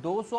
200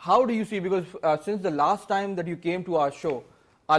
how do you see, because since the last time that you came to our show a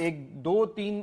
1-2-3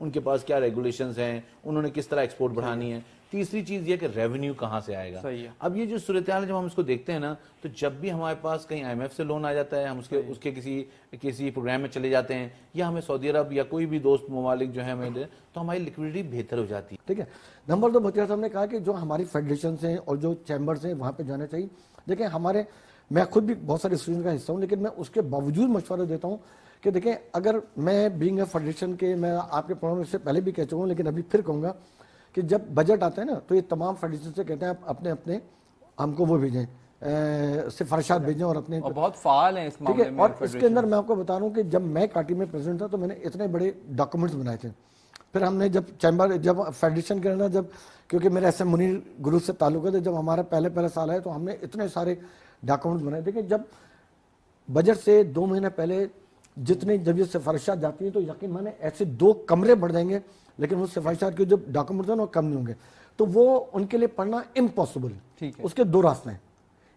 ان کے پاس کیا regulations ہیں, انہوں نے کس طرح ایکسپورٹ بڑھانی ہے. تیسری چیز یہ کہ ریونیو کہاں سے آئے گا. اب یہ جو صورتحال ہے جب ہم اس کو دیکھتے ہیں نا, تو جب بھی ہمارے پاس کہیں آئی ایم ایف سے لون آ جاتا ہے, ہم اس کے کسی پروگرام میں چلے جاتے ہیں, یا ہمیں سعودی عرب یا کوئی بھی دوست ممالک جو ہے ہمیں, تو ہماری لیکوڈیٹی بہتر ہو جاتی ہے. ٹھیک ہے. نمبر 2 بطیر صاحب نے کہا کہ جو ہماری فیڈریشنس ہیں اور جو چیمبرز ہیں وہاں پہ جانا چاہیے. دیکھیں ہمارے, میں خود بھی بہت سارے اسٹوڈنٹ کا حصہ ہوں, لیکن میں اس کے باوجود مشورہ دیتا ہوں کہ دیکھیں اگر میں بینگ اے فیڈریشن کے, میں آپ کے پروگرام سے پہلے بھی کہہ چکا ہوں لیکن ابھی پھر کہوں گا کہ جب بجٹ آتا ہے نا تو یہ تمام فیڈریشن سے کہتے ہیں آپ اپنے اپنے ہم کو وہ بھیجیں, سفارشات بھیجیں اور اپنے, اور بہت فعال ہیں اس معاملے میں. اور اس کے اندر میں آپ کو بتا رہا ہوں کہ جب میں کاٹی میں پریزیڈنٹ تھا تو میں نے اتنے بڑے ڈاکومنٹس بنائے تھے. پھر ہم نے جب فیڈریشن کے اندر کیونکہ میرا ایس ایم منیر گروپ سے تعلق ہے, تو جب ہمارا پہلے سال آئے تو ہم نے اتنے سارے ڈاکومنٹس بنائے تھے کہ جب بجٹ سے 2 مہینے پہلے جب یہ سفارشات جاتی ہیں تو یقین مانے ایسے 2 کمرے بڑھ جائیں گے, لیکن وہ سفارشات کے جو ڈاکومنٹس ہیں وہ کم نہیں ہوں گے. تو وہ ان کے لیے پڑھنا امپاسبل ہے. اس کے 2 راستے ہیں.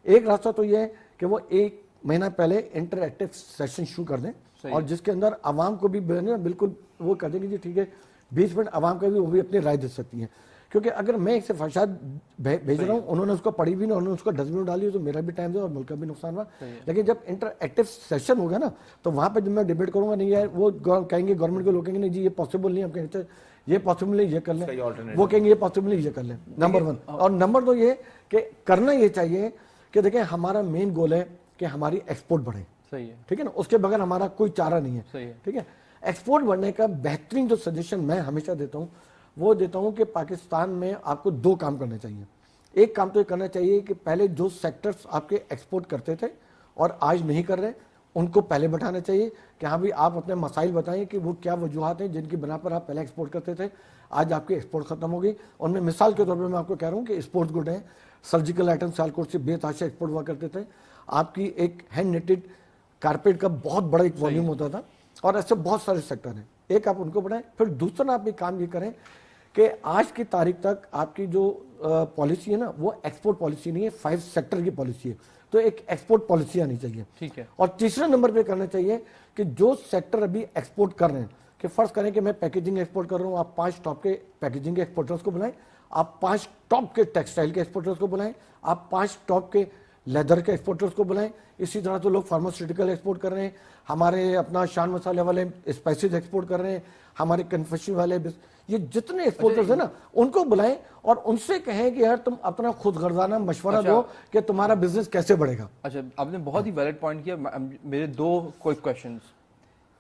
ایک راستہ تو یہ ہے کہ وہ 1 مہینہ پہلے انٹر ایکٹیو سیشن شروع کر دیں, اور جس کے اندر عوام کو بھی بالکل وہ کر دیں کہ جی ٹھیک ہے 20 منٹ عوام کا بھی وہ بھی اپنی رائے دے سکتی ہیں. کیونکہ اگر میں ایک سفارشات بھیج رہا ہوں, انہوں نے اس کو پڑھی بھی نہیں, انہوں نے اس کو ڈسٹ بن ڈالی, تو میرا بھی ٹائم دیا اور ملک کا بھی نقصان ہوا. لیکن جب انٹر ایکٹیو سیشن ہوگا نا تو وہاں پہ جب میں ڈیبیٹ کروں گا, نہیں یار وہ کہیں گے گورنمنٹ کے لوگ کہیں گے نہیں جی یہ پاسبل نہیں, ہم کہیں یہ پاسبل نہیں, یہ کر لیں, وہ کہیں گے یہ پاسبل نہیں, یہ کر لیں. نمبر 1. اور نمبر 2 یہ کہ کرنا یہ چاہیے کہ دیکھیں ہمارا مین گول ہے کہ ہماری ایکسپورٹ بڑھے. ٹھیک ہے نا, اس کے بغیر ہمارا کوئی چارہ نہیں ہے. ٹھیک ہے. ایکسپورٹ بڑھنے کا بہترین جو سجیشن میں ہمیشہ دیتا ہوں وہ دیتا ہوں کہ پاکستان میں آپ کو 2 کام کرنے چاہیے. ایک کام تو یہ کرنا چاہیے کہ پہلے جو سیکٹرز آپ کے ایکسپورٹ کرتے تھے اور آج نہیں کر رہے, ان کو پہلے بٹھانا چاہیے کہ ہاں بھی آپ اپنے مسائل بتائیں کہ وہ کیا وجوہات ہیں جن کی بنا پر آپ پہلے ایکسپورٹ کرتے تھے, آج آپ کی ایکسپورٹ ختم ہو گئی. ان میں مثال کے طور پہ میں آپ کو کہہ رہا ہوں کہ اسپورٹس گڈ ہیں, سرجیکل آئٹم سیالکوٹ سے بے تحاشا ایکسپورٹ ہوا کرتے تھے. آپ کی ایک ہینڈ نیٹڈ کارپیٹ کا بہت بڑا ایک والیوم ہوتا تھا, اور ایسے بہت سارے سیکٹر ہیں. ایک آپ ان کو بڑھائیں. پھر دوسرا آپ یہ کام یہ کریں کہ آج کی تاریخ تک آپ کی جو پالیسی ہے نا وہ ایکسپورٹ پالیسی نہیں ہے, 5 سیکٹر کی پالیسی ہے. تو ایک ایکسپورٹ پالیسی آنی چاہیے. ٹھیک ہے. اور تیسرے نمبر پہ کرنا چاہیے کہ جو سیکٹر ابھی ایکسپورٹ کر رہے ہیں, کہ فرض کریں کہ میں پیکیجنگ ایکسپورٹ کر رہا ہوں, آپ 5 ٹاپ کے پیکیجنگ کے ایکسپورٹرز کو بلائیں, آپ 5 ٹاپ کے ٹیکسٹائل کے ایکسپورٹرز کو بلائیں, آپ 5 ٹاپ کے لیدر کے ایکسپورٹرز کو بلائیں. اسی طرح تو لوگ فارماسیوٹیکل ایکسپورٹ کر رہے ہیں, ہمارے اپنا شان مسالے والے اسپائسز ایکسپورٹ کر رہے ہیں, ہمارے کنفیکشن والے, یہ جتنے ایکسپورٹرز ہیں نا ان کو بلائیں اور ان سے کہیں کہ یار تم اپنا خود غرضانہ مشورہ دو کہ تمہارا بزنس کیسے بڑھے گا. اچھا, آپ نے بہت ہی ویلڈ پوائنٹ کیا. میرے 2 کوئک کویشچنز.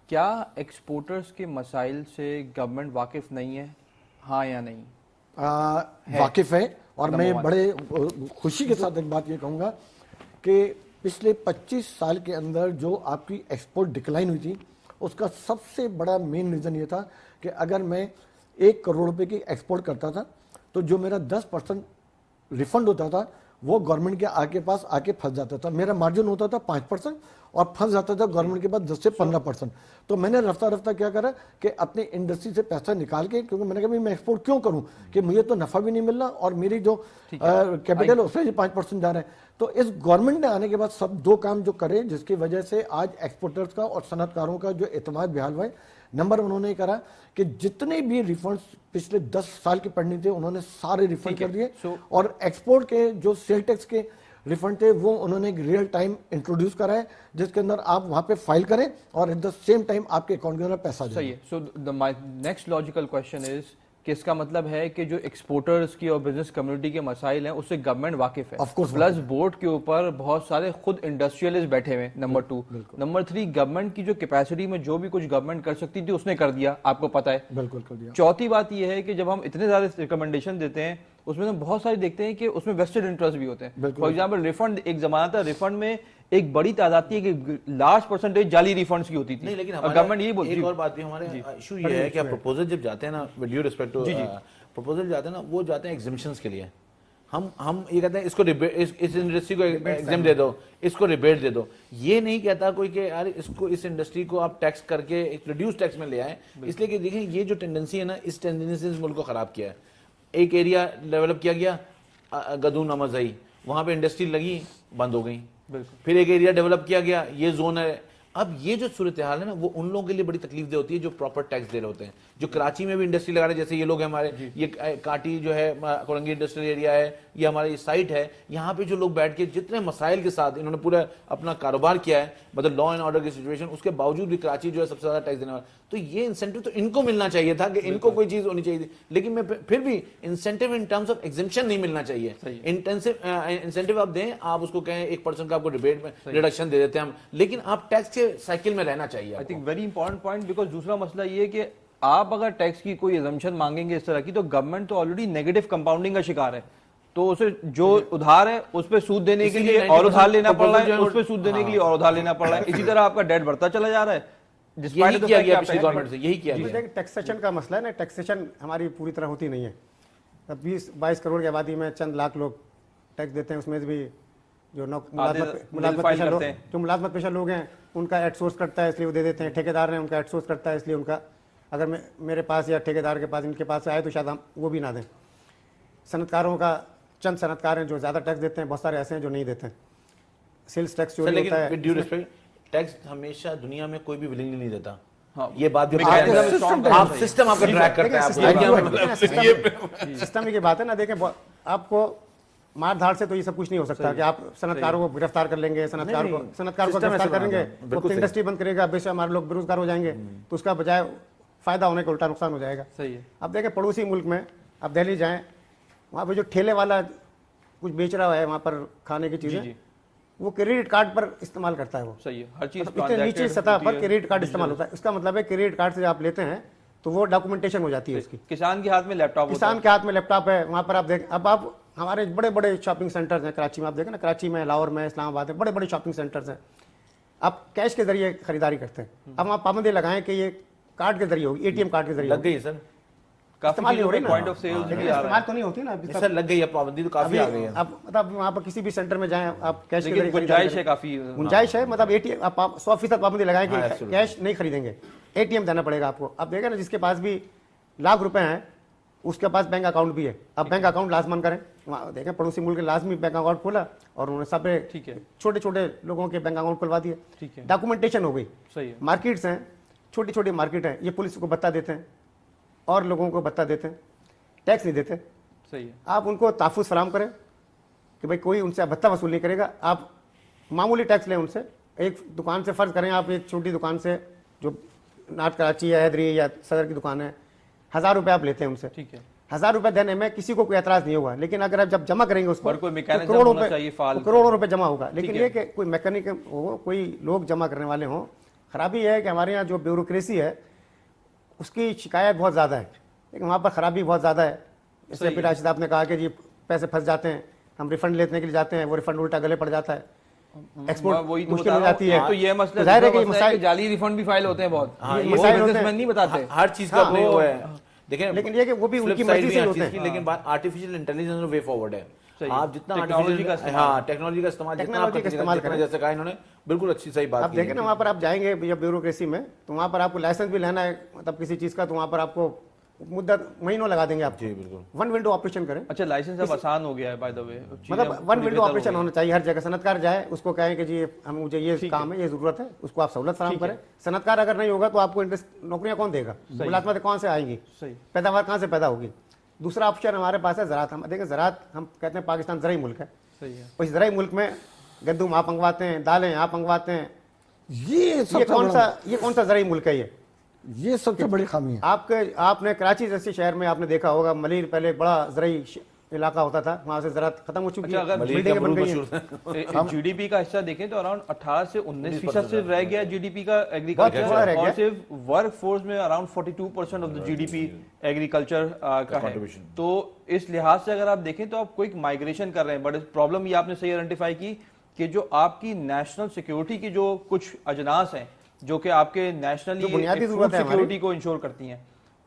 کیا ایکسپورٹرز کے مسائل سے گورنمنٹ واقف نہیں ہے, ہاں یا نہیں؟ واقف ہے. اور میں بڑے خوشی کے ساتھ ایک بات یہ کہوں گا کہ پچھلے 25 سال کے اندر جو آپ کی ایکسپورٹ ڈکلائن ہوئی تھی اس کا سب سے بڑا مین ریزن یہ تھا کہ اگر میں 1 کروڑ روپے کی ایکسپورٹ کرتا تھا تو جو میرا 10% ریفنڈ ہوتا تھا وہ گورنمنٹ کے پاس آ کے پھنس جاتا تھا. میرا مارجن ہوتا تھا 5% اور پھنس جاتا تھا گورنمنٹ کے پاس 10 سے 15%. تو میں نے رفتہ کیا کرا کہ اپنی انڈسٹری سے پیسہ نکال کے, کیونکہ میں نے کہا میں ایکسپورٹ کیوں کروں کہ مجھے تو نفع بھی نہیں مل رہا اور میری جو کیپٹل ہے اس سے 5% جا رہا ہے. تو اس گورنمنٹ نے آنے کے بعد سب 2 کام جو کرے جس کی وجہ سے آج ایکسپورٹرز کا اور صنعت کاروں کا جو اعتماد بحال ہوا ہے. نمبر 1 انہوں نے کرا کہ جتنے بھی ریفنڈز پچھلے 10 سال کے پڑنے تھے انہوں نے سارے ریفنڈ کر دیے, اور ایکسپورٹ کے جو سیل ٹیکس کے ریفنڈ تھے وہ انہوں نے ریئل ٹائم انٹروڈیوس کرا ہے جس کے اندر آپ وہاں پہ فائل کریں اور ایٹ دا سیم ٹائم آپ کے اکاؤنٹ کے اندر پیسہ جائے. صحیح ہے. سو مائی نیکسٹ لاجیکل کویشچن از کہ اس کا مطلب ہے کہ جو ایکسپورٹرز کی اور بزنس کمیونٹی کے مسائل ہیں اس سے گورنمنٹ واقف ہے. پلس بورڈ کے اوپر بہت سارے خود انڈسٹریلسٹ بیٹھے ہوئے. نمبر 2. نمبر 3, گورنمنٹ کی جو کیپیسٹی میں جو بھی کچھ گورنمنٹ کر سکتی تھی اس نے کر دیا, آپ کو پتا ہے. بالکل کر دیا. چوتھی بات یہ ہے کہ جب ہم اتنے زیادہ ریکمنڈیشن دیتے ہیں اس میں ہم بہت ساری دیکھتے ہیں کہ اس میں ویسٹڈ انٹرسٹ بھی ہوتے ہیں. فار ایگزامپل ریفنڈ, ایک زمانہ تھا ریفنڈ میں ایک بڑی تعداد تھی کہ لارج پرسنٹیج جعلی ریفنڈز کی ہوتی تھی. نہیں, لیکن گورنمنٹ یہ بولتی ہے. ایک اور بات بھی ہمارے ایشو یہ ہے کہ پروپوزل جب جاتے ہیں نا, with due respect to proposal جاتے ہیں نا, وہ جاتے ہیں ایگزمپشنز کے لیے. ہم یہ کہتے ہیں اس کو اس انڈسٹری کو ایگزم دے دو, اس کو ریبیٹ دے دو. یہ نہیں کہتا کوئی کہ یار اس انڈسٹری کو آپ ٹیکس کر کے ایک ریڈیوس ٹیکس میں لے آئیں, اس لیے کہ دیکھیں یہ جو ٹینڈنسی ہے نا, اس ٹینڈنسی نے ملک کو خراب کیا ہے. ایک ایریا ڈیولپ کیا گیا, گدون نمازائی, وہاں پہ انڈسٹری لگی, بند ہو گئی. پھر ایک ایریا ڈیولپ کیا گیا, یہ زون ہے, اب یہ جو صورتحال ہے نا وہ ان لوگوں کے لیے بڑی تکلیف دہ ہوتی ہے جو پراپر ٹیکس دے رہے ہوتے ہیں, جو کراچی میں بھی انڈسٹری لگا رہے ہیں, جیسے یہ لوگ ہیں ہمارے, یہ کاٹی جو ہے کورنگی انڈسٹریل ایریا ہے, یہ ہماری سائٹ ہے, یہاں پہ جو لوگ بیٹھ کے جتنے مسائل کے ساتھ انہوں نے پورا اپنا کاروبار کیا ہے, مطلب لا اینڈ آرڈر کی سچویشن, اس کے باوجود بھی کراچی جو ہے سب سے زیادہ ٹیکس دینے والا, تو یہ انسینٹیو تو ان کو ملنا چاہیے تھا کہ ان کو کوئی چیز ہونی چاہیے تھی, لیکن میں پھر بھی incentive in terms of exemption نہیں ملنا چاہیے. انسینٹیو آپ دیں, آپ اس کو کہیں 1% کا آپ کو ریبیٹ میں ریڈکشن دے دیتے ہیں ہم, لیکن آپ ٹیکس کے سائیکل میں رہنا چاہیے. آئی think very important point, because دوسرا مسئلہ یہ ہے کہ آپ اگر ٹیکس کی کوئی ایزمپشن مانگیں گے اس طرح کی, تو گورنمنٹ تو آلریڈی نیگیٹو کمپاؤنڈنگ کا شکار ہے, تو اسے جو ادھار ہے اس پہ سود دینے کے لیے اور ادھار لینا پڑ رہا ہے, اس پہ سود دینے کے لیے اور ادھار لینا پڑ رہا ہے, اسی طرح آپ کا ڈیٹ بڑھتا چلا جا رہا ہے. یہی کیا گیا پچھلی گورنمنٹ سے, یہی کیا گیا. ٹیکسیشن کا مسئلہ ہے نا, ٹیکسیشن ہماری پوری طرح ہوتی نہیں ہے. 20-22 کروڑ کی آبادی میں چند لاکھ لوگ ٹیکس دیتے ہیں, اس میں بھی جو ملازمت پیشہ لوگ ہیں ان کا ایٹ سورس کرتا ہے اس لیے وہ دے دیتے ہیں, ٹھیکیدار ہیں ان کا ایٹ سورس کرتا ہے اس لیے ان کا, اگر میرے پاس یا ٹھیکیدار کے پاس ان کے پاس آئے تو شاید ہم وہ بھی نہ دیں. صنعت کاروں کا, چند صنعت کار ہیں جو زیادہ ٹیکس دیتے ہیں, بہت سارے ایسے ہیں جو نہیں دیتے ہیں. سیلز ٹیکس جو ہوتا ہے, ٹیکس ہمیشہ دنیا میں کوئی بھی ولنگلی نہیں دیتا, یہ بات بھی آپ سسٹم آپ کا ٹریک کرتے ہیں. سسٹم کی بات ہے نا, دیکھیں آپ کو مار دھاڑ سے تو یہ سب کچھ نہیں ہو سکتا کہ آپ صنعت کاروں کو گرفتار کر لیں گے, صنعت کار کو گرفتار کریں گے تو اپنی انڈسٹری بند کرے گا, بے شک ہمارے لوگ بے روزگار ہو جائیں گے, تو اس کا بجائے فائدہ ہونے کا الٹا نقصان ہو جائے گا. صحیح ہے. اب دیکھیں پڑوسی ملک میں, اب دہلی جائیں, وہاں پہ جو ٹھیلے والا کچھ بیچ رہا ہے وہاں پر کھانے کی چیزیں, وہ کریڈٹ کارڈ پر استعمال کرتا ہے. وہ صحیح ہے, ہر چیز اتنے نیچے سطح پر کریڈٹ کارڈ استعمال ہوتا ہے. اس کا مطلب ہے کریڈٹ کارڈ سے آپ لیتے ہیں تو وہ ڈاکومنٹیشن ہو جاتی ہے اس کی. کسان کے ہاتھ میں لیپ ٹاپ, کسان کے ہاتھ میں لیپ ٹاپ ہے, وہاں پر آپ دیکھیں, اب آپ ہمارے بڑے بڑے شاپنگ سینٹرز ہیں کراچی میں, آپ دیکھیں نا, کراچی میں, لاہور میں, اسلام آباد میں بڑے بڑے شاپنگ سینٹرز ہیں, آپ کیش کے ذریعے خریداری کرتے ہیں. اب آپ پابندی لگائیں کہ یہ کارڈ کے ذریعے ہوگی, اے ٹی ایم کارڈ کے ذریعے لگ گئی سر, استعمال نہیں ہو رہی نا, پوائنٹ آف سیل استعمال تو نہیں ہوتی نا سر, لگ گئی ہے پابندی تو کافی آ گئی ہے. اب مطلب وہاں پر کسی بھی سینٹر میں جائیں آپ کیش کے ذریعے گنجائش ہے, کافی گنجائش ہے, مطلب اے ٹی ایم آپ 100% پابندی لگائیں کہ کیش نہیں خریدیں گے, اے ٹی ایم دینا پڑے گا آپ کو. اب دیکھیں نا, جس کے پاس بھی لاکھ روپے ہیں اس کے پاس بینک اکاؤنٹ بھی ہے, اب بینک اکاؤنٹ لازمن کریں. وہاں دیکھیں پڑوسی ملک لازمی بینک اکاؤنٹ کھولا اور انہوں نے سب چھوٹے چھوٹے لوگوں کے بینک اکاؤنٹ کھلوا دیے, ڈاکومنٹیشن ہو گئی. مارکیٹس ہیں, چھوٹی چھوٹی مارکیٹ ہیں, یہ پولیس کو بھتہ دیتے ہیں اور لوگوں کو بھتہ دیتے ہیں, ٹیکس نہیں دیتے. صحیح ہے. آپ ان کو تحفظ فراہم کریں کہ بھائی کوئی ان سے بھتہ وصول نہیں کرے گا, آپ معمولی ٹیکس لیں ان سے. ایک دکان سے فرض کریں, آپ ایک چھوٹی دکان سے جو نارتھ کراچی یا حیدری یا صدر کی دکان ہے, 1000 روپے آپ لیتے ہیں ان سے. ٹھیک ہے, 1000 روپے دینے میں کسی کو کوئی اعتراض نہیں ہوگا, لیکن اگر آپ جب جمع کریں گے اس کو کروڑوں روپے جمع ہوگا. لیکن یہ کہ کوئی میکینک ہو, کوئی لوگ جمع کرنے والے ہوں. خرابی یہ ہے کہ ہمارے یہاں جو بیوروکریسی ہے اس کی شکایت بہت زیادہ ہے, لیکن وہاں پر خرابی بہت زیادہ ہے. اس سے پھر راشد آپ نے کہا کہ جی پیسے پھنس جاتے ہیں, ہم ریفنڈ لینے کے لیے جاتے ہیں, وہ ریفنڈ الٹا گلے پڑ جاتا ہے, ایکسپورٹ مشکل ہو جاتی ہے. تو یہ مسئلہ ظاہر ہے کہ مسائل جعلی ریفنڈ بھی فائل ہوتے ہیں بہت, مسائل ہوتے ہیں, نہیں بتاتے ہر چیز کا اپنے وہ ہے. دیکھیں لیکن یہ کہ وہ بھی ان کی مرضی سے ہوتے ہیں. لیکن بات آرٹیفیشل انٹیلیجنس وے فارورڈ ہے. آپ جتنا ٹیکنالوجی کا استعمال کریں, جیسے کہا انہوں نے, بالکل اچھی صحیح بات. آپ دیکھیں نا, وہاں پر آپ جائیں گے جب بیوروکریسی میں, تو وہاں پر آپ کو لائسنس بھی لینا ہے مطلب کسی چیز کا, تو وہاں پر آپ کو مدت مہینوں لگا دیں گے آپ. جی بالکل, ون ونڈو آپریشن کریں. اچھا, لائسنس اب آسان ہو گیا ہے بائی دا وے, مطلب ون ونڈو آپریشن ہونا چاہیے ہر جگہ. صنعت کار جائے, اس کو کہیں کہ جی ہم مجھے یہ کام ہے, یہ ضرورت ہے, اس کو آپ سہولت فراہم کریں. صنعت کار اگر نہیں ہوگا تو آپ کو نوکریاں کون دے گا, ملازمتیں کون سے آئیں گی, پیداوار کہاں سے پیدا ہوگی. دوسرا آپشن ہمارے پاس ہے زراعت. ہم دیکھیں زراعت, ہم کہتے ہیں پاکستان زرعی ملک ہے, اس زرعی ملک میں گندم آپ منگواتے ہیں, دالیں آپ منگواتے ہیں. یہ کون سا زرعی ملک ہے, یہ سب سے بڑی خامی ہے. آپ نے کراچی جیسے شہر میں آپ نے دیکھا ہوگا, ملیر پہلے بڑا زرعی علاقہ ہوتا تھا, وہاں سے زراعت ختم ہو چکی ہے. اگر بلڈنگیں بن گئی ہیں. جی ڈی پی کا حصہ دیکھیں تو اراؤنڈ 18 سے 19% صرف رہ گیا جی ڈی پی کا ایگریکلچر, اور صرف ورک فورس میں around 42% of the G D P agriculture کا ہے. تو اس لحاظ سے اگر آپ دیکھیں تو آپ کوئی مائگریشن کر رہے ہیں, بٹ پرابلم یہ آپ نے صحیح آئیڈینٹیفائی کی کہ جو آپ کی نیشنل سیکیورٹی کی جو کچھ اجناس ہیں جو کہ آپ کے نیشنلی بنیادی ضرورت ہے سیکیورٹی کو انشور کرتی ہیں,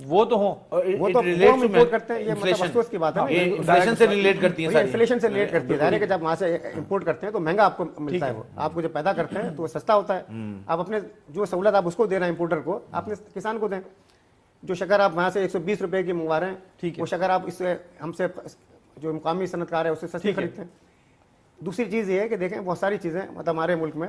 وہ تو ہوں, وہ تو امپورٹ کرتے ہیں. یہ مطلب افسوس کی بات ہے, انفلیشن سے ریلیٹ کرتی ہیں, انفلیشن سے ریلیٹ کرتی ہے. ظاہر ہے کہ جب وہاں سے امپورٹ کرتے ہیں تو مہنگا آپ کو ملتا ہے, وہ آپ کو جو پیدا کرتے ہیں تو وہ سستا ہوتا ہے. آپ اپنے جو سہولت آپ اس کو دے رہے ہیں امپورٹر کو, آپ نے کسان کو دیں. جو شکر آپ وہاں سے 120 روپے کی منگوا رہے ہیں, وہ شکر آپ اس سے ہم سے جو مقامی صنعت کار ہے اس سے سستی خریدتے ہیں. دوسری چیز یہ ہے کہ دیکھیں بہت ساری چیزیں مطلب ہمارے ملک میں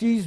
$30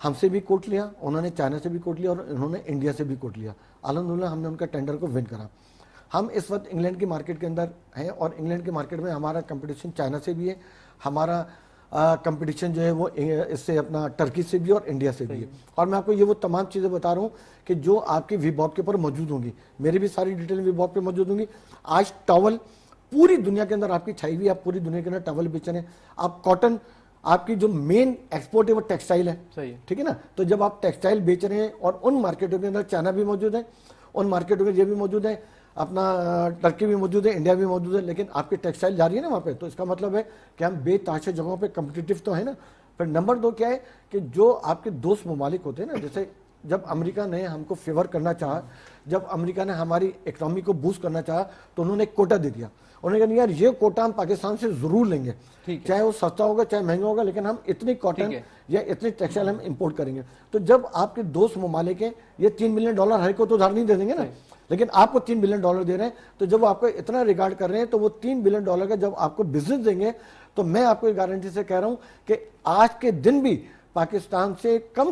ہم سے بھی کوٹ لیا, انہوں نے چائنا سے بھی کوٹ لیا, اور انہوں نے انڈیا سے بھی کوٹ لیا. الحمدللہ ہم نے ان کا ٹینڈر کو ون کرا. ہم اس وقت انگلینڈ کی مارکیٹ کے اندر ہیں, اور انگلینڈ کی مارکیٹ میں ہمارا کمپٹیشن چائنا سے بھی ہے, ہمارا کمپٹیشن جو ہے وہ اس سے اپنا ٹرکی سے بھی اور انڈیا سے بھی ہے. اور میں آپ کو یہ وہ تمام چیزیں بتا رہا ہوں کہ جو آپ کی وی باب کے اوپر موجود ہوں گی, میری بھی ساری ڈیٹیل وی باب پہ موجود ہوں گی. آج ٹاول پوری دنیا کے اندر آپ کی چھائی ہوئی, آپ پوری دنیا کے اندر ٹاول بیچ رہے ہیں. آپ کاٹن, آپ کی جو مین ایکسپورٹ ہے وہ ٹیکسٹائل ہے, صحیح ہے, ٹھیک ہے نا. تو جب آپ ٹیکسٹائل بیچ رہے ہیں, اور ان مارکیٹوں کے اندر چائنا بھی موجود ہے, ان مارکیٹوں میں یہ بھی موجود ہے, اپنا ٹرکی بھی موجود ہے, انڈیا بھی موجود ہے, لیکن آپ کی ٹیکسٹائل جا رہی ہے نا وہاں پہ, تو اس کا مطلب ہے کہ ہم بے تحاشا جگہوں پہ کمپٹیٹیو تو ہے نا. پھر نمبر 2 کیا ہے کہ جو آپ کے دوست ممالک ہوتے ہیں نا, جیسے جب امریکہ نے ہم کو فیور کرنا چاہا, جب امریکہ نے ہماری اکنامی کو بوسٹ کرنا چاہا, تو انہوں نے ایک کوٹا دے دیا. انہوں نے کہا یار یہ کوٹا ہم پاکستان سے ضرور لیں گے, چاہے وہ سستا ہوگا چاہے مہنگا ہوگا, لیکن ہم اتنی کاٹن یا اتنی ٹیکسٹائل ہم امپورٹ کریں گے. تو جب آپ کے دوست ممالک ہیں, یہ $3 بلین ہر کو تو ادھار نہیں دے دیں گے نا, لیکن آپ کو $3 بلین دے رہے ہیں, تو جب وہ آپ کو اتنا ریگارڈ کر رہے ہیں, تو وہ $3 بلین کا جب آپ کو بزنس دیں گے, تو میں آپ کو یہ گارنٹی سے کہہ رہا ہوں کہ آج کے دن بھی پاکستان سے کم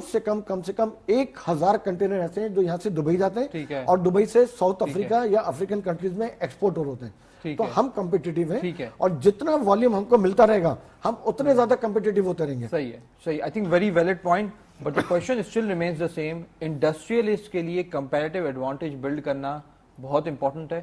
1000 کنٹینر ایسے ہیں جو یہاں سے دبئی جاتے ہیں, اور دبئی سے ساؤتھ افریقہ یا افریقن کنٹریز میں ایکسپورٹ ہوتے ہیں. تو ہم کمپیٹیٹیو ہیں, اور جتنا والیوم ہم کو ملتا رہے گا ہم اتنے زیادہ کمپیٹیٹیو ہوتے رہیں گے. صحیح ہے, صحیح. I think very valid point, but the question still remains the same. Industrialist کے لیے کمپیریٹیو ایڈوانٹیج بلڈ کرنا بہت امپورٹنٹ ہے.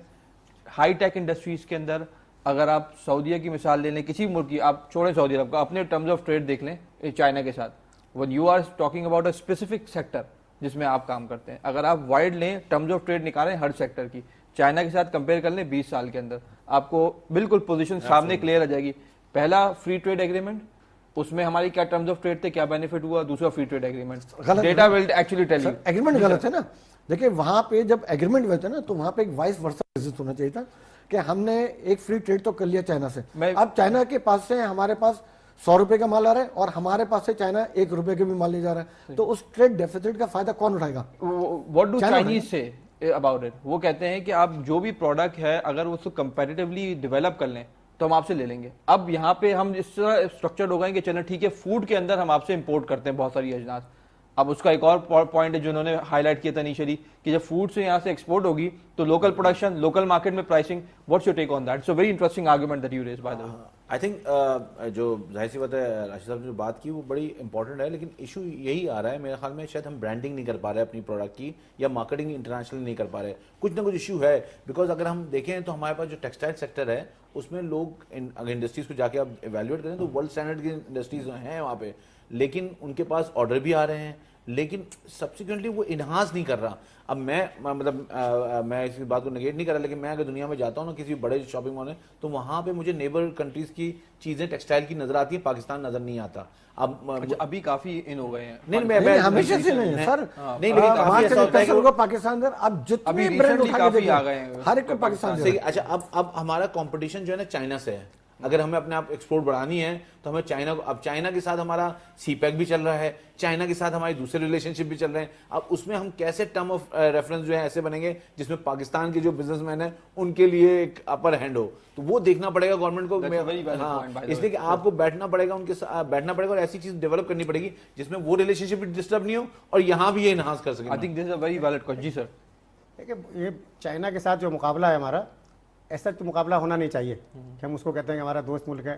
ہائی ٹیک انڈسٹریز کے اندر اگر آپ سعودیہ کی مثال لے لیں, کسی ملک کی, آپ چھوڑیں سعودی عرب کا, اپنے ٹرمز آف ٹریڈ دیکھ لیں چائنا کے ساتھ. when you are talking about a specific sector جس میں آپ کام کرتے ہیں, اگر آپ وائڈ لیں ٹرمز آف ٹریڈ نکالیں ہر سیکٹر کی, چائنا کے ساتھ کمپیئر کر لیں 20 سال کے اندر, آپ کو بالکل پوزیشن سامنے کلیئر آ جائے گی. پہلا فری ٹریڈ ایگریمنٹ, اس میں ہماری کیا ٹرمز آف ٹریڈ تھے, کیا بینیفٹ ہوا. دوسرا free trade agreement, data will actually tell you agreement غلط ہے نا. دیکھیں وہاں پہ جب ایگریمنٹ ہوئے تھے نا, تو وہاں پہ ایک وائس ورسا بزنس ہونا چاہیے تھا کہ ہم نے ایک فری ٹریڈ تو کر لیا چائنا سے, اب چائنا کے پاس سے ہمارے پاس $100 کا مال آ رہا ہے, اور ہمارے پاس سے چائنا $1 کا بھی مال لے جا رہا ہے, تو اس ٹریڈ ڈیفیسٹ کا فائدہ کون اٹھائے گا؟ واٹ ڈو چائنیز سے اباؤٹ اٹ؟ وہ کہتے ہیں کہ آپ جو بھی پروڈکٹ ہے اگر اس کو کمپیٹیٹیولی ڈیولپ کر لیں تو ہم آپ سے لے لیں گے. اب یہاں پہ ہم اس طرح اسٹرکچرڈ ہو گئے کہ چلیں ٹھیک ہے, فوڈ کے اندر ہم آپ سے امپورٹ کرتے ہیں بہت ساری اجناس. اب اس کا ایک اور پوائنٹ ہے جو انہوں نے ہائی لائٹ کیا تھا انیشلی, کہ جب فوڈ سے یہاں سے ایکسپورٹ ہوگی تو لوکل پروڈکشن, لوکل مارکیٹ میں pricing. What's your take on that? So very interesting argument that you raised by the way. I think جو ظاہر سی بات ہے راشد صاحب نے جو بات کی وہ بڑی امپورٹنٹ ہے, لیکن ایشو یہی آ رہا ہے میرے خیال میں, شاید ہم برانڈنگ نہیں کر پا رہے اپنی پروڈکٹ کی, یا مارکیٹنگ انٹرنیشنل نہیں کر پا رہے. کچھ نہ کچھ ایشو ہے, بیکاز اگر ہم دیکھیں تو ہمارے پاس جو ٹیکسٹائل سیکٹر ہے اس میں لوگ اگر انڈسٹریز کو جا کے آپ ایویلویٹ کریں تو ورلڈ اسٹینڈرڈ کی انڈسٹریز ہیں وہاں پہ, لیکن ان کے پاس آرڈر بھی آ رہے ہیں, لیکن سبسیکوینٹلی وہ انہانس نہیں کر رہا. اب میں مطلب میں اس بات کو نگیٹ نہیں کر رہا, لیکن میں اگر دنیا میں جاتا ہوں نا کسی بڑے شاپنگ مال میں, تو وہاں پہ مجھے نیبر کنٹریز کی چیزیں ٹیکسٹائل کی نظر آتی ہیں, پاکستان نظر نہیں آتا. اب ابھی کافی ان ہو گئے ہیں. نہیں ہمیشہ سے نہیں سر, نہیں لیکن پاکستان اب جتنے برانڈ اٹھا کے ہر ایک کو پاکستان سے. اچھا اب ہمارا کمپٹیشن جو ہے نا چائنا سے ہے. اگر ہمیں اپنے آپ ایکسپورٹ بڑھانی ہے تو ہمیں چائنا کو, اب چائنا کے ساتھ ہمارا سی پیک بھی چل رہا ہے, چائنا کے ساتھ ہمارے دوسرے ریلیشن شپ بھی چل رہے ہیں. اب اس میں ہم کیسے ٹرم آف ریفرنس جو ہے ایسے بنیں گے جس میں پاکستان کے جو بزنس مین ہیں ان کے لیے ایک اپر ہینڈ ہو, تو وہ دیکھنا پڑے گا گورنمنٹ کو. اس لیے کہ آپ کو بیٹھنا پڑے گا ان کے ساتھ, بیٹھنا پڑے گا اور ایسی چیز ڈیولپ کرنی پڑے گی جس میں وہ ریلیشن شپ بھی ڈسٹرب نہیں ہو اور یہاں بھی یہ انہانس کر سکیں. I think this is a very valid question. جی سر. دیکھیں یہ چائنا کے ساتھ جو مقابلہ ہے ہمارا, ایسا تو مقابلہ ہونا نہیں چاہیے کہ ہم اس کو کہتے ہیں کہ ہمارا دوست ملک ہے.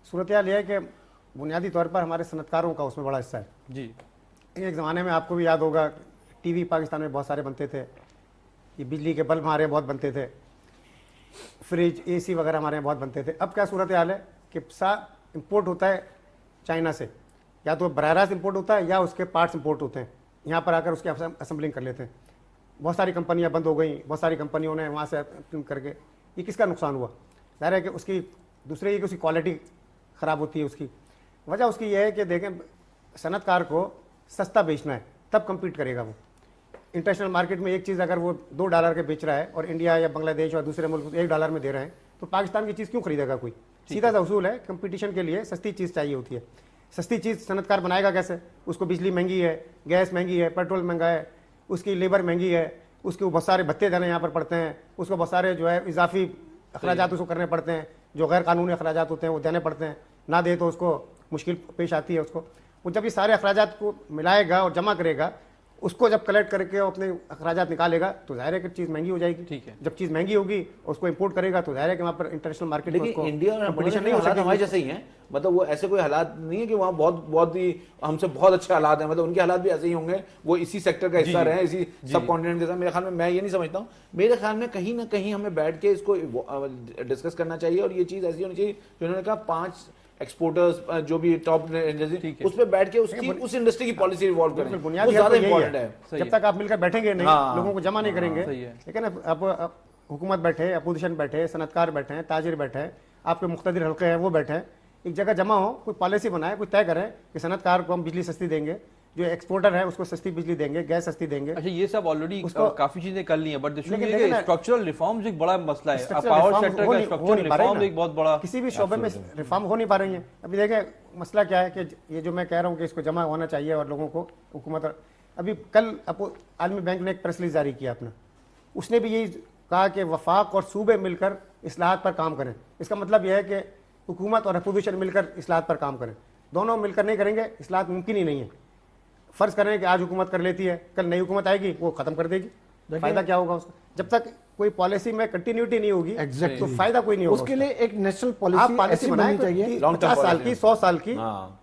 صورتحال یہ ہے کہ بنیادی طور پر ہمارے صنعت کاروں کا اس میں بڑا حصہ ہے. جی ایک زمانے میں آپ کو بھی یاد ہوگا ٹی وی پاکستان میں بہت سارے بنتے تھے, یہ بجلی کے بلب ہمارے بہت بنتے تھے, فریج اے سی وغیرہ ہمارے بہت بنتے تھے. اب کیا صورتحال ہے کہ امپورٹ ہوتا ہے چائنا سے, یا تو براہ راست امپورٹ ہوتا ہے یا اس کے پارٹس امپورٹ ہوتے ہیں, یہاں پر آ کر اس کی اسمبلنگ کر لیتے ہیں. بہت ساری کمپنیاں بند ہو گئیں, بہت ساری کمپنیوں نے وہاں سے کر کے, یہ کس کا نقصان ہوا؟ ظاہر ہے کہ اس کی دوسرے یہ کہ اس کی کوالٹی خراب ہوتی ہے. اس کی وجہ اس کی یہ ہے کہ دیکھیں صنعت کار کو سستا بیچنا ہے تب کمپیٹ کرے گا وہ. انٹرنیشنل مارکیٹ میں ایک چیز اگر وہ $2 کے بیچ رہا ہے اور انڈیا یا بنگلہ دیش اور دوسرے ملک $1 میں دے رہے ہیں, تو پاکستان کی چیز کیوں خریدے گا کوئی؟ سیدھا سا اصول ہے, کمپٹیشن کے لیے سستی چیز چاہیے ہوتی ہے. سستی چیز صنعت کار بنائے گا کیسے؟ اس کو بجلی مہنگی ہے, گیس مہنگی ہے, پیٹرول مہنگا ہے, اس کی لیبر مہنگی ہے, اس کو بہت سارے بھتے دینے یہاں پر پڑتے ہیں, اس کو بہت سارے جو ہے اضافی اخراجات اس کو کرنے پڑتے ہیں, جو غیر قانونی اخراجات ہوتے ہیں وہ دینے پڑتے ہیں, نہ دے تو اس کو مشکل پیش آتی ہے اس کو. وہ جب یہ سارے اخراجات کو ملائے گا اور جمع کرے گا, اس کو جب کلیکٹ کر کے اپنے اخراجات نکالے گا تو ظاہر ہے کہ چیز مہنگی ہو جائے گی. ٹھیک ہے. جب چیز مہنگی ہوگی اس کو امپورٹ کرے گا تو ظاہر ہے کہ وہاں پر انٹرنیشنل مارکیٹ میں لیکن انڈیا میں کمپٹیشن نہیں ہو سکتا. ہمارے جیسے ہی ہیں, مطلب وہ ایسے کوئی حالات نہیں ہے کہ وہاں بہت ہی ہم سے بہت اچھے حالات ہیں, مطلب ان کے حالات بھی ایسے ہی ہوں گے, وہ اسی سیکٹر کا حصہ رہے ہیں, اسی سب کانٹیننٹ کے ساتھ. میرے خیال میں یہ نہیں سمجھتا ہوں, میرے خیال میں کہیں نہ کہیں ہمیں بیٹھ کے اس کو ڈسکس کرنا چاہیے, اور یہ چیز ایسی ہونی چاہیے جو انہوں نے کہا 5 ایکسپورٹرز جو بھی ٹاپ اس پہ بیٹھ کے اس انڈسٹری کی پالیسی ایوالو کریں. بنیادی زیادہ امپورٹنٹ ہے. جب تک آپ مل کر بیٹھیں گے نہیں, لوگوں کو جمع نہیں کریں گے, ٹھیک ہے نا. اب حکومت بیٹھے, اپوزیشن بیٹھے, صنعت کار بیٹھے ہیں, تاجر بیٹھے ہیں, آپ کے مقتدر حلقے ہیں وہ بیٹھے ہیں, ایک جگہ جمع ہو, کوئی پالیسی بنائے, کوئی طے کریں کہ صنعت کار کو ہم بجلی سستی دیں گے, جو ایکسپورٹر ہے اس کو سستی بجلی دیں گے, گیس سستی دیں گے. اچھا یہ سب آلریڈی کافی چیزیں کر لی ہیں, بٹ اسٹرکچرل ریفارمز ایک بڑا مسئلہ ہے. پاور سیکٹر کا اسٹرکچرل ریفارم ایک بہت بڑا, کسی بھی شعبے میں ریفارم ہو نہیں پا رہی ہیں. ابھی دیکھیں مسئلہ کیا ہے کہ یہ جو میں کہہ رہا ہوں کہ اس کو جمع ہونا چاہیے اور لوگوں کو حکومت, ابھی کل عالمی بینک نے ایک پریس ریلیز جاری کیا اپنا, اس نے بھی یہی کہا کہ وفاق اور صوبے مل کر اصلاحات پر کام کریں. اس کا مطلب یہ ہے کہ حکومت اور اپوزیشن مل کر اصلاحات پر کام کریں. دونوں مل کر نہیں کریں گے اصلاحات ممکن ہی نہیں ہے. فرض کریں کہ آج حکومت کر لیتی ہے, کل نئی حکومت آئے گی وہ ختم کر دے گی, فائدہ کیا ہوگا اس کا؟ جب تک کوئی پالیسی میں کنٹینیوٹی نہیں ہوگی تو فائدہ کوئی نہیں ہوگا. اس کے لیے ایک نیشنل آپ پالیسی پالیسی بنائیں چاہیے 50 سال کی 100 سال کی,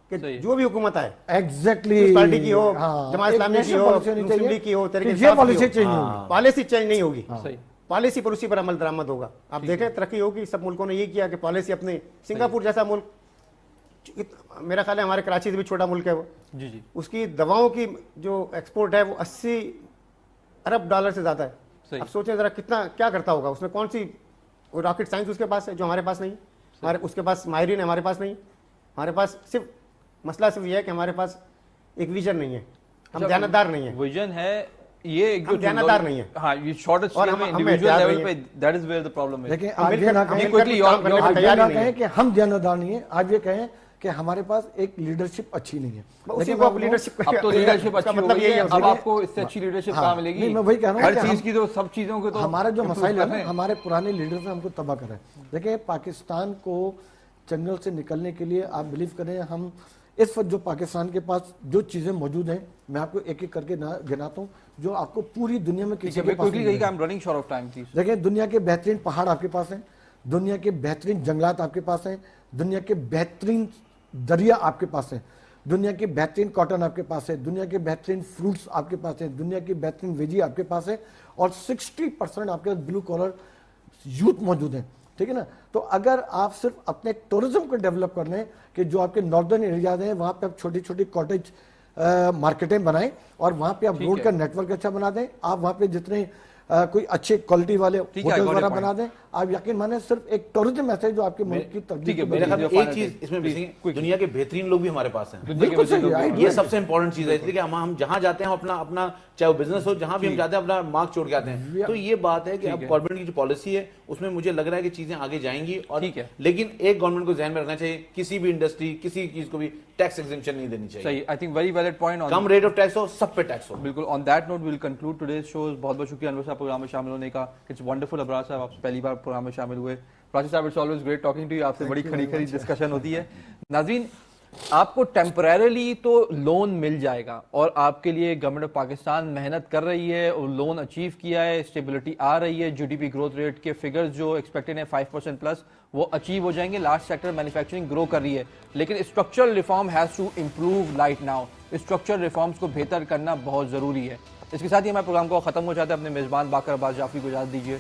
کہ جو بھی حکومت آئے ایگزیکٹلی پارٹی کی ہو, جماعت اسلامی کی ہو, مسلم لیگ کی ہو, پالیسی چینج ہوگی, پالیسی چینج نہیں ہوگی, پالیسی پر اسی پر عمل درآمد ہوگا. آپ دیکھیں ترقی ہوگی, سب ملکوں نے یہ کیا کہ پالیسی اپنی, سنگاپور جیسا ملک, میرا خیال ہے ہمارے کراچی سے بھی چھوٹا ملک ہے وہ, اس کی دواؤں کی جو ایکسپورٹ ہے وہ 80 ارب ڈالر سے زیادہ ہے. اب سوچیں ذرا کتنا کیا کرتا ہوگا, اس میں کون سی راکٹ سائنس اس کے پاس ہے جو ہمارے پاس نہیں, اس کے پاس ماہرین ہے ہمارے پاس نہیں. ہمارے پاس صرف مسئلہ صرف یہ ہے کہ ہمارے پاس ایک ویژن نہیں ہے, ہم دیانتدار نہیں ہیں. ویژن ہے یہ ایک جو دیانتدار نہیں ہے, ہاں یہ شارٹیج انڈیویجول لیول پہ that is where the problem ہے. لیکن آج یہ نہ کہیں کہ ہم دیانتدار نہیں ہیں, آج یہ کہیں کہ ہمارے پاس ایک لیڈرشپ اچھی نہیں ہے. اسی کو لیڈرشپ, اب تو لیڈرشپ اچھی ہو گئی ہے, اب آپ کو اس سے اچھی لیڈرشپ کہاں ملے گی؟ میں وہی کہہ رہا ہوں ہر چیز کی تو سب چیزوں کو تو ہمارا جو مسائل ہے نا, ہمارے پرانے لیڈرز نے ہم کو تباہ کرا ہے. دیکھیں پاکستان کو جنگل سے نکلنے کے لیے آپ بلیو کریں, ہم اس وقت جو پاکستان کے پاس جو چیزیں موجود ہیں, میں آپ کو ایک ایک کر کے گناتا ہوں, جو آپ کو پوری دنیا میں کسی کے پاس نہیں ہے. دیکھیں دنیا کے بہترین پہاڑ آپ کے پاس ہیں, دنیا کے بہترین جنگلات آپ کے پاس ہیں, دنیا کے بہترین دریا آپ کے پاس ہیں, دنیا کے بہترین کاٹن آپ کے پاس ہے, دنیا کے بہترین فروٹس آپ کے پاس ہیں, دنیا کی بہترین ویجی آپ کے پاس ہے, اور 60% آپ کے بلو کالر یوتھ موجود ہیں. ٹھیک ہے نا. تو اگر آپ صرف اپنے ٹورزم کو ڈیولپ کر لیں کہ جو آپ کے ناردرن ایریاز ہیں وہاں پہ آپ چھوٹی چھوٹی کاٹیج مارکیٹیں بنائیں, اور وہاں پہ آپ روڈ کا نیٹ ورک اچھا بنا دیں, آپ وہاں پہ جتنے کوئی اچھے کوالٹی والے ہوٹل وغیرہ بنا دیں, آپ یقین مانیں صرف ایک ٹورزم ایسے جو آپ کے ملک کی تبدیلی. ایک چیز اس میں دنیا کے بہترین لوگ بھی ہمارے پاس ہیں, یہ سب سے امپورٹنٹ چیز ہے, اس لیے کہ ہم جہاں جاتے ہیں اپنا چاہے وہ بزنس ہو, جہاں بھی ہم جاتے ہیں اپنا مارک چھوڑ کے آتے ہیں. تو یہ بات ہے کہ اب گورنمنٹ کی جو پالیسی ہے اس میں مجھے لگ رہا ہے کہ چیزیں آگے جائیں گی, اور لیکن ایک گورنمنٹ کو ذہن میں رکھنا چاہیے کسی بھی انڈسٹری کسی چیز کو بھی ٹیکس ایگزمپشن نہیں دینی چاہیے. صحیح, I think very valid point. کم ریٹ آف ٹیکس ہو, سب پہ ٹیکس ہو. بالکل. On that note we'll conclude today's shows. بہت بہت شکریہ انور صاحب پروگرام میں شامل ہونے کا. It's wonderful. ابرار صاحب آپ پہلی بار پروگرام میں شامل ہوئے. راجی صاحب it's always great talking to you. آپ سے بڑی کھڑی کھڑی ڈسکشن ہوتی ہے. ناظرین آپ کو ٹیمپریریلی تو لون مل جائے گا, اور آپ کے لیے گورنمنٹ آف پاکستان محنت کر رہی ہے اور لون اچیو کیا ہے, اسٹیبلٹی آ رہی ہے, G D P growth rate کے فگرز جو ایکسپیکٹڈ ہیں 5% پلس وہ اچیو ہو جائیں گے. لارج سیکٹر مینوفیکچرنگ گرو کر رہی ہے, لیکن structural reform has to improve right now. Structural reforms کو بہتر کرنا بہت ضروری ہے. اس کے ساتھ ہی ہمارے پروگرام کو ختم ہو جاتا ہے. اپنے میزبان باقر عباس جعفری کو اجازت دیجیے.